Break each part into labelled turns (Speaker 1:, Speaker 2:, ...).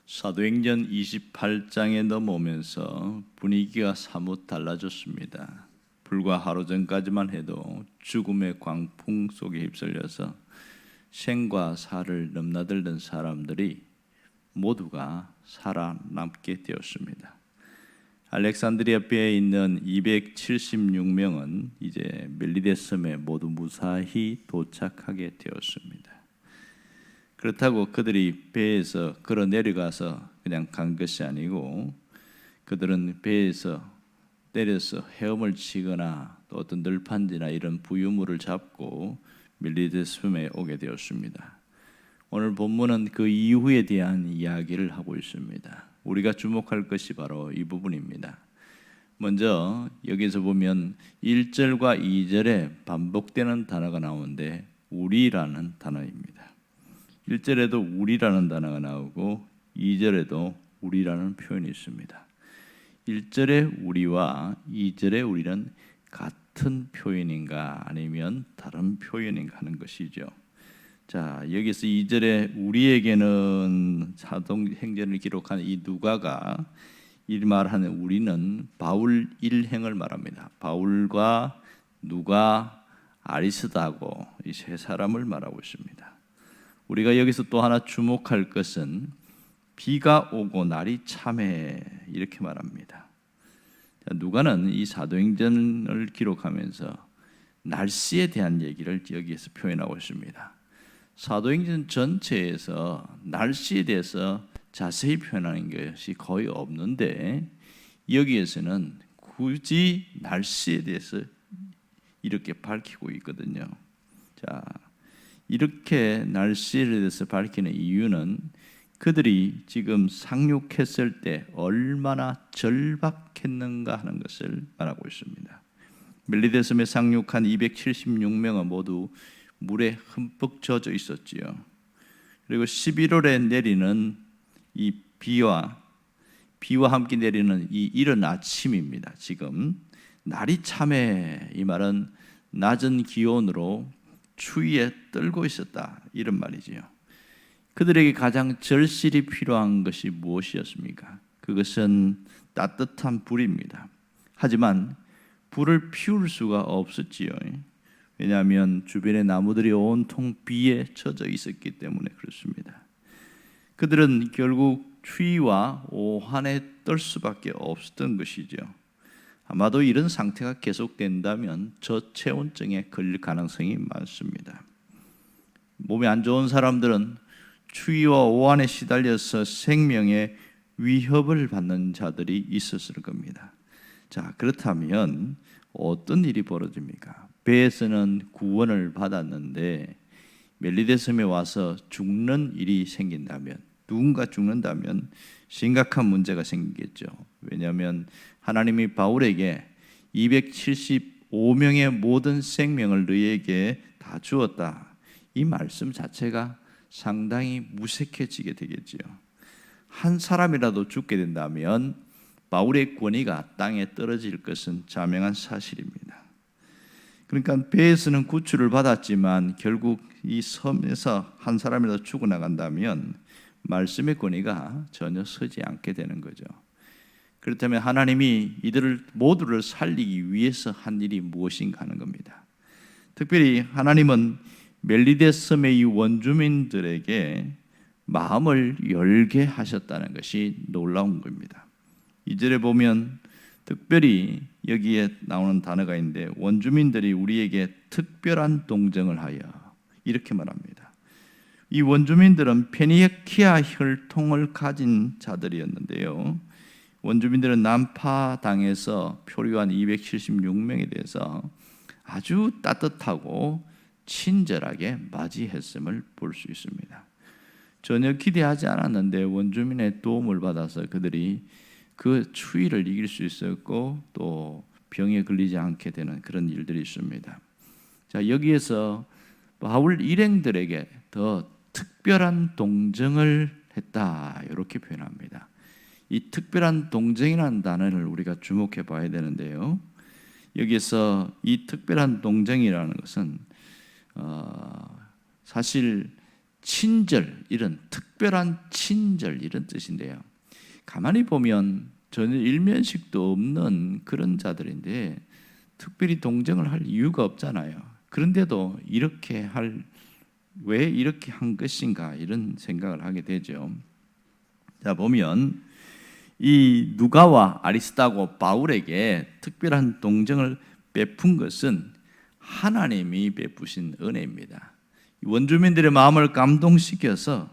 Speaker 1: 사도행전 28장에 넘어오면서 분위기가 사뭇 달라졌습니다. 불과 하루 전까지만 해도 죽음의 광풍 속에 휩쓸려서 생과 사를 넘나들던 사람들이 모두가 살아남게 되었습니다. 알렉산드리아배에 있는 276명은 이제 멜리데 섬에 모두 무사히 도착하게 되었습니다. 그렇다고 그들이 배에서 걸어 내려가서 그냥 간 것이 아니고 그들은 배에서 내려서 헤엄을 치거나 또 어떤 널판지나 이런 부유물을 잡고 멜리데 섬에 오게 되었습니다. 오늘 본문은 그 이후에 대한 이야기를 하고 있습니다. 우리가 주목할 것이 바로 이 부분입니다. 먼저 여기서 보면 1절과 2절에 반복되는 단어가 나오는데 우리라는 단어입니다. 1절에도 우리라는 단어가 나오고 2절에도 우리라는 표현이 있습니다. 1절의 우리와 2절의 우리는 같은 표현인가 아니면 다른 표현인가 하는 것이죠. 자, 여기서 2절에 우리에게는 사도행전을 기록한 이 누가가 이 말하는 우리는 바울 일행을 말합니다. 바울과 누가, 아리스다고 이 세 사람을 말하고 있습니다. 우리가 여기서 또 하나 주목할 것은 비가 오고 날이 참해 이렇게 말합니다. 누가는 이 사도행전을 기록하면서 날씨에 대한 얘기를 여기에서 표현하고 있습니다. 사도행전 전체에서 날씨에 대해서 자세히 표현하는 것이 거의 없는데 여기에서는 굳이 날씨에 대해서 이렇게 밝히고 있거든요. 자, 이렇게 날씨에 대해서 밝히는 이유는 그들이 지금 상륙했을 때 얼마나 절박했는가 하는 것을 말하고 있습니다. 멜리데 섬에 상륙한 276명은 모두 물에 흠뻑 젖어 있었지요. 그리고 11월에 내리는 이 비와 함께 내리는 이 이른 아침입니다. 지금 날이 참해 이 말은 낮은 기온으로 추위에 떨고 있었다 이런 말이지요. 그들에게 가장 절실히 필요한 것이 무엇이었습니까? 그것은 따뜻한 불입니다. 하지만 불을 피울 수가 없었지요. 왜냐하면 주변의 나무들이 온통 비에 젖어 있었기 때문에 그렇습니다. 그들은 결국 추위와 오한에 떨 수밖에 없었던 것이죠. 아마도 이런 상태가 계속된다면 저체온증에 걸릴 가능성이 많습니다. 몸이 안 좋은 사람들은 추위와 오한에 시달려서 생명의 위협을 받는 자들이 있었을 겁니다. 자, 그렇다면 어떤 일이 벌어집니까? 배에서는 구원을 받았는데 멜리데 섬에 와서 죽는 일이 생긴다면, 누군가 죽는다면 심각한 문제가 생기겠죠. 왜냐하면 하나님이 바울에게 275명의 모든 생명을 너희에게 다 주었다. 이 말씀 자체가 상당히 무색해지게 되겠지요. 한 사람이라도 죽게 된다면 바울의 권위가 땅에 떨어질 것은 자명한 사실입니다. 그러니까 배에서는 구출을 받았지만 결국 이 섬에서 한 사람이라도 죽어나간다면 말씀의 권위가 전혀 서지 않게 되는 거죠. 그렇다면 하나님이 이들을 모두를 살리기 위해서 한 일이 무엇인가 하는 겁니다. 특별히 하나님은 멜리데 섬의 이 원주민들에게 마음을 열게 하셨다는 것이 놀라운 겁니다. 2절에 보면 특별히 여기에 나오는 단어가 있는데 원주민들이 우리에게 특별한 동정을 하여 이렇게 말합니다. 이 원주민들은 페니키아 혈통을 가진 자들이었는데요. 원주민들은 남파 당에서 표류한 276명에 대해서 아주 따뜻하고 친절하게 맞이했음을 볼 수 있습니다. 전혀 기대하지 않았는데 원주민의 도움을 받아서 그들이 그 추위를 이길 수 있었고 또 병에 걸리지 않게 되는 그런 일들이 있습니다. 자, 여기에서 바울 일행들에게 더 특별한 동정을 했다 이렇게 표현합니다. 이 특별한 동정이라는 단어를 우리가 주목해 봐야 되는데요. 여기서 이 특별한 동정이라는 것은 사실 친절, 이런 특별한 친절, 이런 뜻인데요. 가만히 보면 전혀 일면식도 없는 그런 자들인데 특별히 동정을 할 이유가 없잖아요. 그런데도 왜 이렇게 한 것인가, 이런 생각을 하게 되죠. 자, 보면 이 누가와 아리스다고 바울에게 특별한 동정을 베푼 것은 하나님이 베푸신 은혜입니다. 원주민들의 마음을 감동시켜서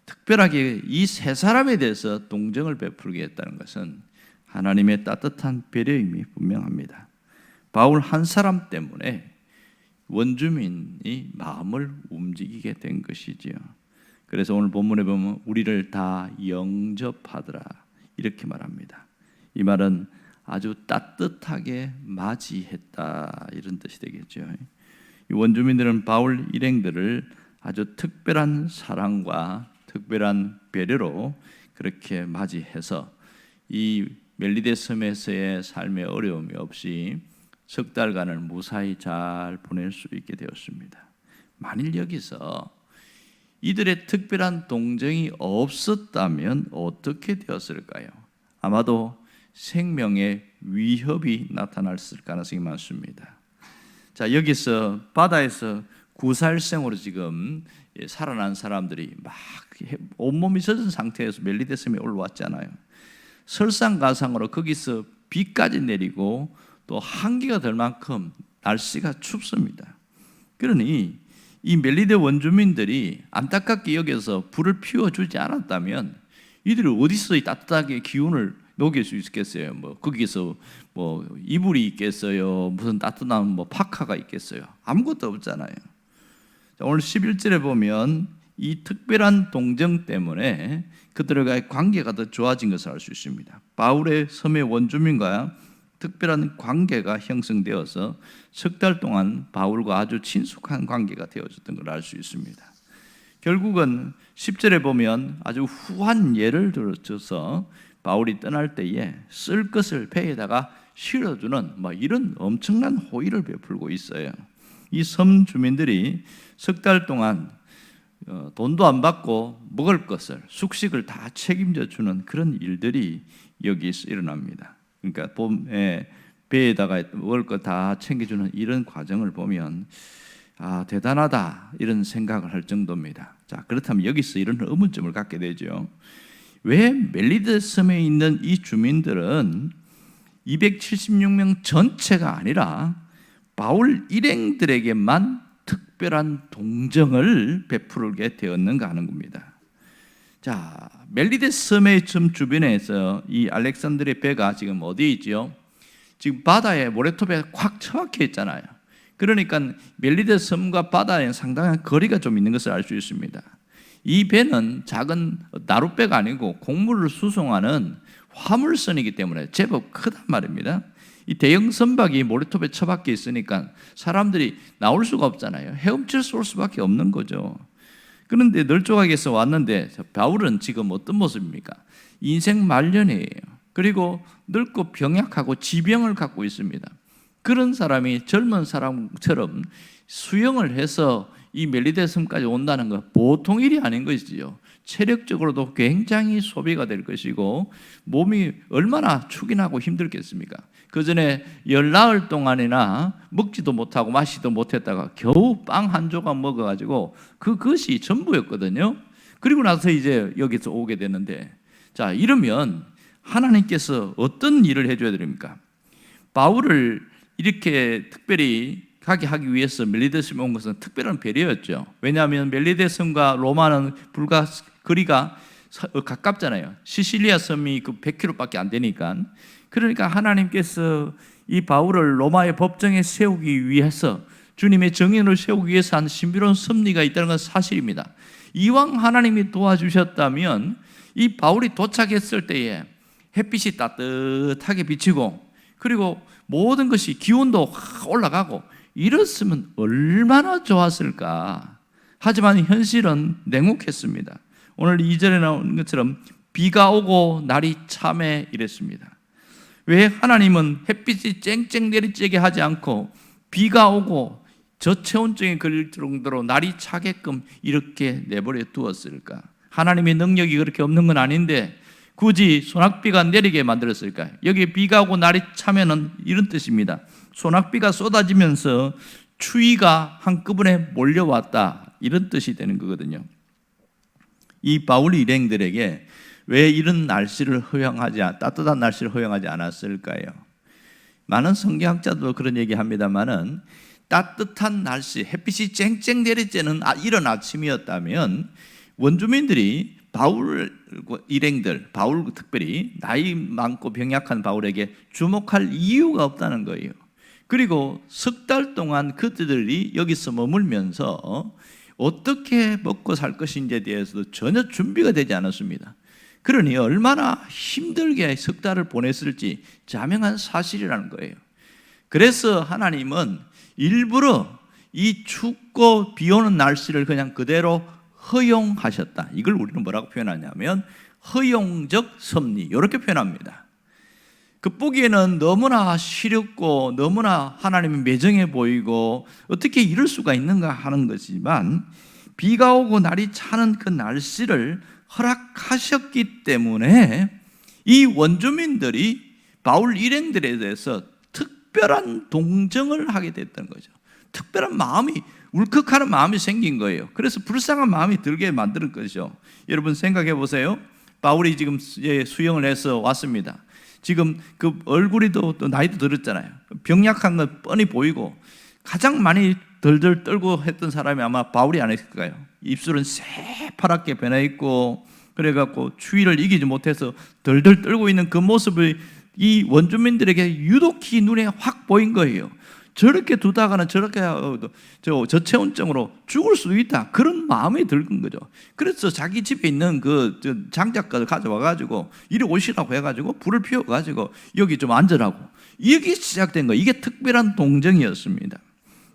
Speaker 1: 특별하게 이 세 사람에 대해서 동정을 베풀게 했다는 것은 하나님의 따뜻한 배려임이 분명합니다. 바울 한 사람 때문에 원주민이 마음을 움직이게 된 것이지요. 그래서 오늘 본문에 보면 우리를 다 영접하더라, 이렇게 말합니다. 이 말은 아주 따뜻하게 맞이했다, 이런 뜻이 되겠죠. 이 원주민들은 바울 일행들을 아주 특별한 사랑과 특별한 배려로 그렇게 맞이해서 이 멜리데 섬에서의 삶의 어려움이 없이 석 달간을 무사히 잘 보낼 수 있게 되었습니다. 만일 여기서 이들의 특별한 동정이 없었다면 어떻게 되었을까요? 아마도 생명의 위협이 나타났을 가능성이 많습니다. 자, 여기서 바다에서 구살생으로 지금 살아난 사람들이 막 온몸이 젖은 상태에서 멜리데 섬에 올라왔잖아요. 설상가상으로 거기서 비까지 내리고 또 한기가 될 만큼 날씨가 춥습니다. 그러니 이 멜리데 원주민들이 안타깝게 여기서 불을 피워주지 않았다면 이들이 어디서 이 따뜻하게 기운을 녹일 수 있겠어요? 거기서 이불이 있겠어요? 무슨 따뜻한 파카가 있겠어요? 아무것도 없잖아요. 자, 오늘 11절에 보면 이 특별한 동정 때문에 그들과의 관계가 더 좋아진 것을 알 수 있습니다. 바울의 섬의 원주민과 특별한 관계가 형성되어서 석 달 동안 바울과 아주 친숙한 관계가 되어졌던 걸 알 수 있습니다. 결국은 10절에 보면 아주 후한 예를 들어서 바울이 떠날 때에 쓸 것을 배에다가 실어주는 이런 엄청난 호의를 베풀고 있어요. 이 섬 주민들이 석 달 동안 돈도 안 받고 먹을 것을, 숙식을 다 책임져 주는 그런 일들이 여기서 일어납니다. 그러니까 배에다가 먹을 것 다 챙겨주는 이런 과정을 보면 대단하다, 이런 생각을 할 정도입니다. 자, 그렇다면 여기서 이런 의문점을 갖게 되죠. 왜 멜리데 섬에 있는 이 주민들은 276명 전체가 아니라 바울 일행들에게만 특별한 동정을 베풀게 되었는가 하는 겁니다. 자, 멜리데 섬의 주변에서 이 알렉산드리아 배가 지금 어디에 있죠? 지금 바다에 모래톱에 콱 처박혀 있잖아요. 그러니까 멜리데 섬과 바다에 상당한 거리가 좀 있는 것을 알 수 있습니다. 이 배는 작은 나룻배가 아니고 곡물을 수송하는 화물선이기 때문에 제법 크단 말입니다. 이 대형 선박이 모래톱에 처박혀 있으니까 사람들이 나올 수가 없잖아요. 헤엄쳐서 올 수밖에 없는 거죠. 그런데 널찍하게서 왔는데 바울은 지금 어떤 모습입니까? 인생 말년이에요. 그리고 늙고 병약하고 지병을 갖고 있습니다. 그런 사람이 젊은 사람처럼 수영을 해서 이 멜리데 섬까지 온다는 거 보통 일이 아닌 것이지요. 체력적으로도 굉장히 소비가 될 것이고 몸이 얼마나 축인하고 힘들겠습니까? 그 전에 열나흘 동안이나 먹지도 못하고 마시지도 못했다가 겨우 빵 한 조각 먹어가지고 그것이 전부였거든요. 그리고 나서 이제 여기서 오게 되는데, 자, 이러면 하나님께서 어떤 일을 해줘야 됩니까? 바울을 이렇게 특별히 가게 하기 위해서 멜리데 섬에 온 것은 특별한 배려였죠. 왜냐하면 멜리데 섬과 로마는 불과 거리가 가깝잖아요. 시실리아 섬이 100km밖에 안 되니까. 그러니까 하나님께서 이 바울을 로마의 법정에 세우기 위해서, 주님의 정인을 세우기 위해서 한 신비로운 섭리가 있다는 건 사실입니다. 이왕 하나님이 도와주셨다면 이 바울이 도착했을 때에 햇빛이 따뜻하게 비치고 그리고 모든 것이 기온도 올라가고 이랬으면 얼마나 좋았을까. 하지만 현실은 냉혹했습니다. 오늘 2절에 나오는 것처럼 비가 오고 날이 참해 이랬습니다. 왜 하나님은 햇빛이 쨍쨍 내리쬐게 하지 않고 비가 오고 저체온증에 걸릴 정도로 날이 차게끔 이렇게 내버려 두었을까? 하나님의 능력이 그렇게 없는 건 아닌데 굳이 소낙비가 내리게 만들었을까요? 여기 비가 오고 날이 차면은 이런 뜻입니다. 소낙비가 쏟아지면서 추위가 한꺼번에 몰려왔다, 이런 뜻이 되는 거거든요. 이 바울 일행들에게 왜 이런 날씨를 따뜻한 날씨를 허용하지 않았을까요? 많은 성경학자도 그런 얘기합니다만은 따뜻한 날씨, 햇빛이 쨍쨍 내릴 때는 이런 아침이었다면 원주민들이 바울 일행들, 바울 특별히 나이 많고 병약한 바울에게 주목할 이유가 없다는 거예요. 그리고 석 달 동안 그들이 여기서 머물면서 어떻게 먹고 살 것인지에 대해서도 전혀 준비가 되지 않았습니다. 그러니 얼마나 힘들게 석 달을 보냈을지 자명한 사실이라는 거예요. 그래서 하나님은 일부러 이 춥고 비 오는 날씨를 그냥 그대로 허용하셨다. 이걸 우리는 뭐라고 표현하냐면 허용적 섭리, 이렇게 표현합니다. 그 보기에는 너무나 시렵고 너무나 하나님이 매정해 보이고 어떻게 이럴 수가 있는가 하는 것이지만, 비가 오고 날이 차는 그 날씨를 허락하셨기 때문에 이 원주민들이 바울 일행들에 대해서 특별한 동정을 하게 됐던 거죠. 특별한 마음이, 울컥하는 마음이 생긴 거예요. 그래서 불쌍한 마음이 들게 만드는 것이죠. 여러분 생각해 보세요. 바울이 지금 수영을 해서 왔습니다. 지금 그 얼굴이 또 나이도 들었잖아요. 병약한 건 뻔히 보이고 가장 많이 덜덜 떨고 했던 사람이 아마 바울이 아닐까요? 입술은 새파랗게 변해 있고 그래갖고 추위를 이기지 못해서 덜덜 떨고 있는 그 모습을 이 원주민들에게 유독히 눈에 확 보인 거예요. 저렇게 두다가는 저렇게 저체온증으로 죽을 수도 있다, 그런 마음이 들은 거죠. 그래서 자기 집에 있는 그 장작가를 가져와가지고 이리 오시라고 해가지고 불을 피워가지고 여기 좀 앉으라고, 이게 시작된 거예요. 이게 특별한 동정이었습니다.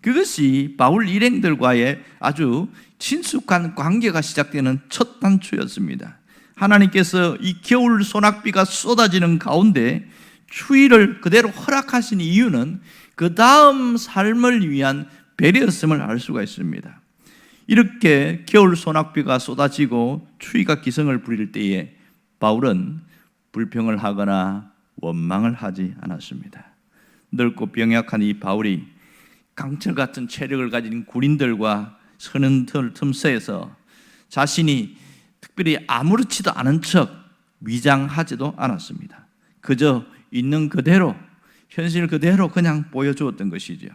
Speaker 1: 그것이 바울 일행들과의 아주 친숙한 관계가 시작되는 첫 단추였습니다. 하나님께서 이 겨울 소낙비가 쏟아지는 가운데 추위를 그대로 허락하신 이유는 그 다음 삶을 위한 배려였음을 알 수가 있습니다. 이렇게 겨울 소낙비가 쏟아지고 추위가 기승을 부릴 때에 바울은 불평을 하거나 원망을 하지 않았습니다. 늙고 병약한 이 바울이 강철 같은 체력을 가진 군인들과 서는 틈새에서 자신이 특별히 아무렇지도 않은 척 위장하지도 않았습니다. 그저 있는 그대로, 현실 그대로 그냥 보여주었던 것이죠.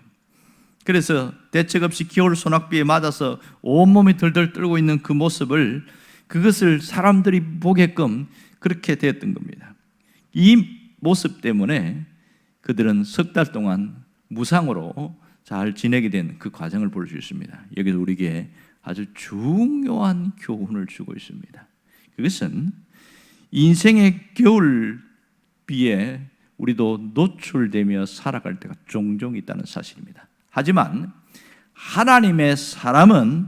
Speaker 1: 그래서 대책 없이 겨울 소낙비에 맞아서 온몸이 덜덜 떨고 있는 그 모습을, 그것을 사람들이 보게끔 그렇게 되었던 겁니다. 이 모습 때문에 그들은 석 달 동안 무상으로 잘 지내게 된 그 과정을 볼 수 있습니다. 여기서 우리에게 아주 중요한 교훈을 주고 있습니다. 그것은 인생의 겨울비에 우리도 노출되며 살아갈 때가 종종 있다는 사실입니다. 하지만 하나님의 사람은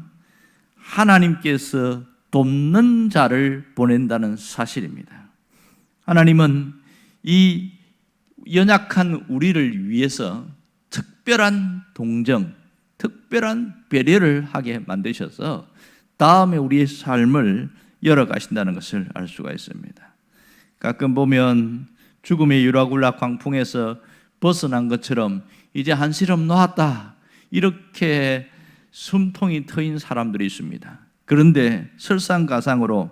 Speaker 1: 하나님께서 돕는 자를 보낸다는 사실입니다. 하나님은 이 연약한 우리를 위해서 특별한 동정, 특별한 배려를 하게 만드셔서 다음에 우리의 삶을 열어가신다는 것을 알 수가 있습니다. 가끔 보면 죽음의 유라굴라 광풍에서 벗어난 것처럼 이제 한시름 놓았다, 이렇게 숨통이 트인 사람들이 있습니다. 그런데 설상가상으로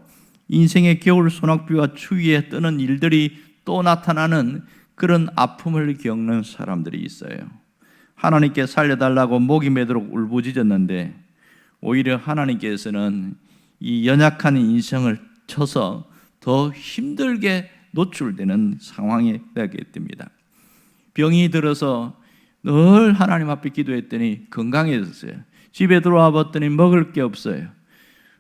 Speaker 1: 인생의 겨울 소낙비와 추위에 뜨는 일들이 또 나타나는 그런 아픔을 겪는 사람들이 있어요. 하나님께 살려달라고 목이 매도록 울부짖었는데 오히려 하나님께서는 이 연약한 인생을 쳐서 더 힘들게 노출되는 상황이 되게 됩니다. 병이 들어서 늘 하나님 앞에 기도했더니 건강해졌어요. 집에 들어와 봤더니 먹을 게 없어요.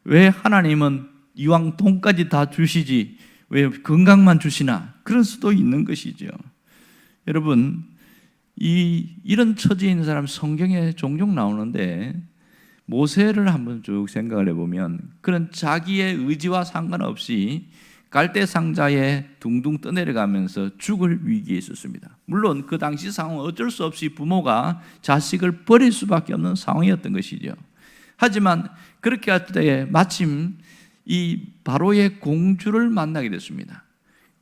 Speaker 1: 왜 하나님은 이왕 돈까지 다 주시지 왜 건강만 주시나? 그럴 수도 있는 것이죠. 여러분, 이런 처지에 있는 사람 성경에 종종 나오는데 모세를 한번 쭉 생각을 해보면 그런 자기의 의지와 상관없이 갈대 상자에 둥둥 떠내려가면서 죽을 위기에 있었습니다. 물론 그 당시 상황은 어쩔 수 없이 부모가 자식을 버릴 수밖에 없는 상황이었던 것이죠. 하지만 그렇게 할 때 마침 이 바로의 공주를 만나게 됐습니다.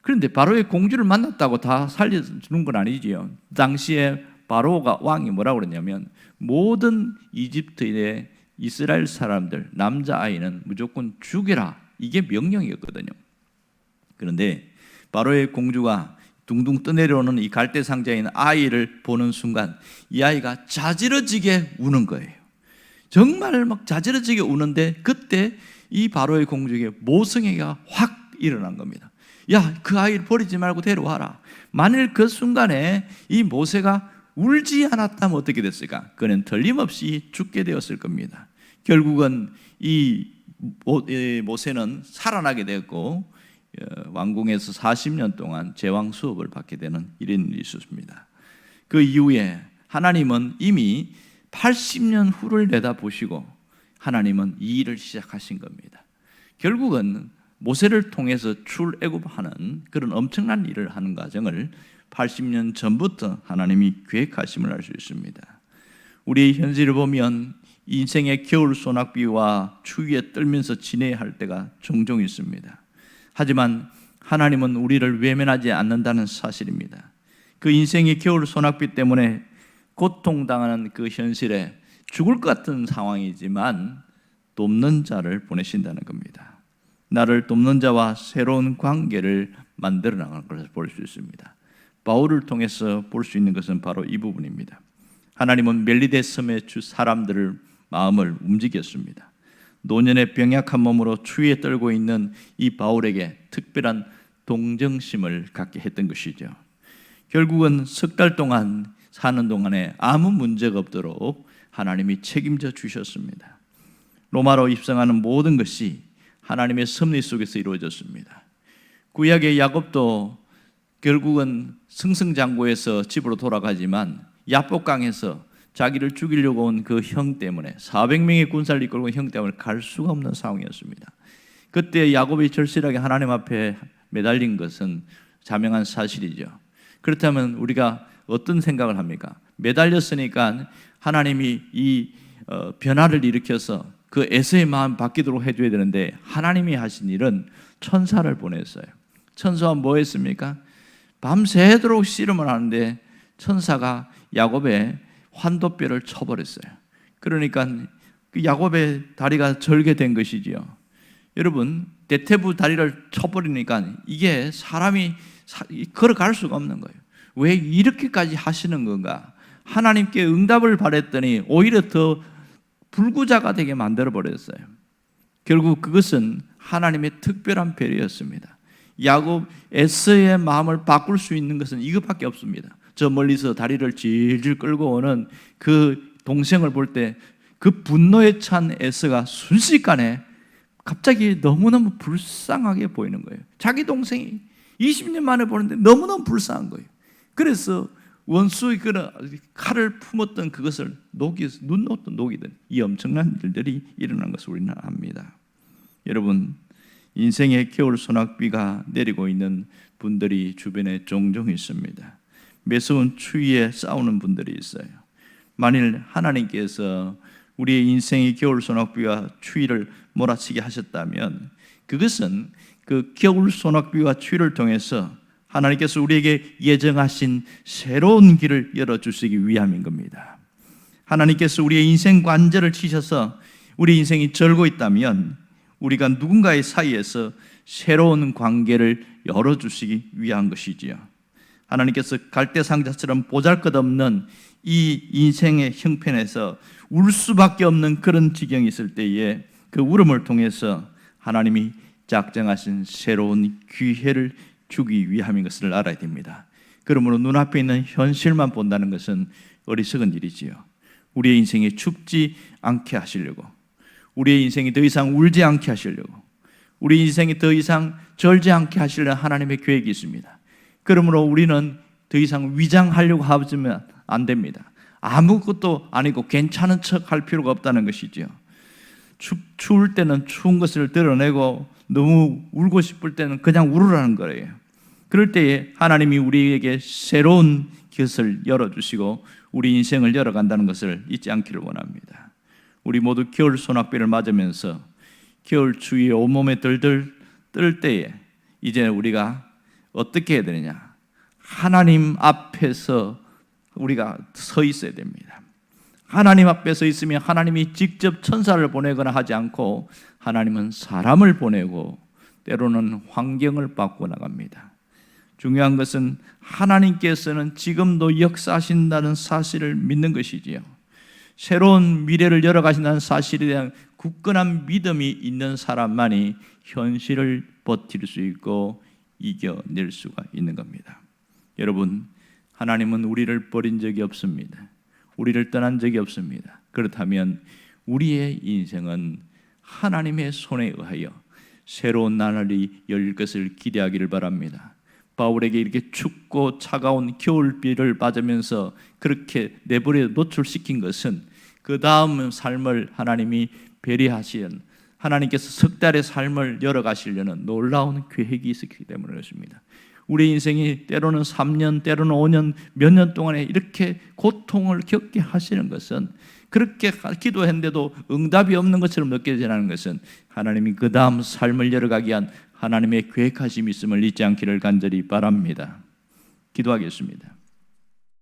Speaker 1: 그런데 바로의 공주를 만났다고 다 살려주는 건 아니지요. 당시에 바로가 왕이 뭐라고 그랬냐면 모든 이집트의 이스라엘 사람들 남자아이는 무조건 죽여라, 이게 명령이었거든요. 그런데 바로의 공주가 둥둥 떠내려오는 이 갈대 상자에 있는 아이를 보는 순간 이 아이가 자지러지게 우는 거예요. 정말 막 자지러지게 우는데 그때 이 바로의 공주에게 모성애가 확 일어난 겁니다. 야, 그 아이를 버리지 말고 데려와라. 만일 그 순간에 이 모세가 울지 않았다면 어떻게 됐을까? 그는 틀림없이 죽게 되었을 겁니다. 결국은 이 모세는 살아나게 되었고 왕궁에서 40년 동안 제왕 수업을 받게 되는 이런 일이 있었습니다. 그 이후에 하나님은 이미 80년 후를 내다보시고 하나님은 이 일을 시작하신 겁니다. 결국은 모세를 통해서 출애굽하는 그런 엄청난 일을 하는 과정을 80년 전부터 하나님이 계획하심을 알 수 있습니다. 우리의 현실을 보면 인생의 겨울 소낙비와 추위에 떨면서 지내야 할 때가 종종 있습니다. 하지만 하나님은 우리를 외면하지 않는다는 사실입니다. 그 인생의 겨울 소낙비 때문에 고통당하는 그 현실에 죽을 것 같은 상황이지만 돕는 자를 보내신다는 겁니다. 나를 돕는 자와 새로운 관계를 만들어 나가는 것을 볼 수 있습니다. 바울을 통해서 볼 수 있는 것은 바로 이 부분입니다. 하나님은 멜리데 섬의 주 사람들을 마음을 움직였습니다. 노년의 병약한 몸으로 추위에 떨고 있는 이 바울에게 특별한 동정심을 갖게 했던 것이죠. 결국은 석 달 동안 사는 동안에 아무 문제가 없도록 하나님이 책임져 주셨습니다. 로마로 입성하는 모든 것이 하나님의 섭리 속에서 이루어졌습니다. 구약의 야곱도 결국은 승승장구해서 집으로 돌아가지만 야복강에서 자기를 죽이려고 온 그 형 때문에 400명의 군사를 이끌고 온 형 때문에 갈 수가 없는 상황이었습니다. 그때 야곱이 절실하게 하나님 앞에 매달린 것은 자명한 사실이죠. 그렇다면 우리가 어떤 생각을 합니까? 매달렸으니까 하나님이 이 변화를 일으켜서 그 에서의 마음 바뀌도록 해줘야 되는데 하나님이 하신 일은 천사를 보냈어요. 천사가 뭐 했습니까? 밤새도록 씨름을 하는데 천사가 야곱의 환도뼈를 쳐버렸어요. 그러니까 그 야곱의 다리가 절개된 것이지요. 여러분, 대퇴부 다리를 쳐버리니까 이게 사람이 걸어갈 수가 없는 거예요. 왜 이렇게까지 하시는 건가? 하나님께 응답을 바랬더니 오히려 더 불구자가 되게 만들어버렸어요. 결국 그것은 하나님의 특별한 배려였습니다. 야곱 에서의 마음을 바꿀 수 있는 것은 이것밖에 없습니다. 저 멀리서 다리를 질질 끌고 오는 그 동생을 볼 때 그 분노에 찬 에서가 순식간에 갑자기 너무너무 불쌍하게 보이는 거예요. 자기 동생이 20년 만에 보는데 너무너무 불쌍한 거예요. 그래서 원수의 그런 칼을 품었던 그것을 눈노도 녹이던 이 엄청난 일들이 일어난 것을 우리는 압니다. 여러분, 인생의 겨울 소낙비가 내리고 있는 분들이 주변에 종종 있습니다. 매서운 추위에 싸우는 분들이 있어요. 만일 하나님께서 우리의 인생의 겨울 소낙비와 추위를 몰아치게 하셨다면 그것은 그 겨울 소낙비와 추위를 통해서 하나님께서 우리에게 예정하신 새로운 길을 열어주시기 위함인 겁니다. 하나님께서 우리의 인생 관절을 치셔서 우리 인생이 절고 있다면 우리가 누군가의 사이에서 새로운 관계를 열어주시기 위한 것이지요. 하나님께서 갈대상자처럼 보잘것없는 이 인생의 형편에서 울 수밖에 없는 그런 지경이 있을 때에 그 울음을 통해서 하나님이 작정하신 새로운 기회를 주기 위함인 것을 알아야 됩니다. 그러므로 눈앞에 있는 현실만 본다는 것은 어리석은 일이지요. 우리의 인생이 춥지 않게 하시려고, 우리의 인생이 더 이상 울지 않게 하시려고, 우리 인생이 더 이상 절지 않게 하시려는 하나님의 계획이 있습니다. 그러므로 우리는 더 이상 위장하려고 하면 안 됩니다. 아무것도 아니고 괜찮은 척 할 필요가 없다는 것이죠. 추울 때는 추운 것을 드러내고 너무 울고 싶을 때는 그냥 울으라는 거예요. 그럴 때에 하나님이 우리에게 새로운 것을 열어주시고 우리 인생을 열어간다는 것을 잊지 않기를 원합니다. 우리 모두 겨울 소낙비를 맞으면서 겨울 추위에 온몸에 들들 떨 때에 이제 우리가 어떻게 해야 되느냐? 하나님 앞에서 우리가 서 있어야 됩니다. 하나님 앞에 서 있으면 하나님이 직접 천사를 보내거나 하지 않고 하나님은 사람을 보내고 때로는 환경을 바꿔 나갑니다. 중요한 것은 하나님께서는 지금도 역사하신다는 사실을 믿는 것이지요. 새로운 미래를 열어가신다는 사실에 대한 굳건한 믿음이 있는 사람만이 현실을 버틸 수 있고 이겨낼 수가 있는 겁니다. 여러분, 하나님은 우리를 버린 적이 없습니다. 우리를 떠난 적이 없습니다. 그렇다면 우리의 인생은 하나님의 손에 의하여 새로운 나날이 열릴 것을 기대하기를 바랍니다. 바울에게 이렇게 춥고 차가운 겨울비를 맞으면서 그렇게 내버려 노출시킨 것은 그 다음 삶을 하나님이 배려하신 하나님께서 석 달의 삶을 열어가시려는 놀라운 계획이 있었기 때문에 그렇습니다. 우리 인생이 때로는 3년, 때로는 5년, 몇 년 동안에 이렇게 고통을 겪게 하시는 것은 그렇게 기도했는데도 응답이 없는 것처럼 느껴지는 것은 하나님이 그 다음 삶을 열어가기 위한 하나님의 계획하심이 있음을 잊지 않기를 간절히 바랍니다. 기도하겠습니다.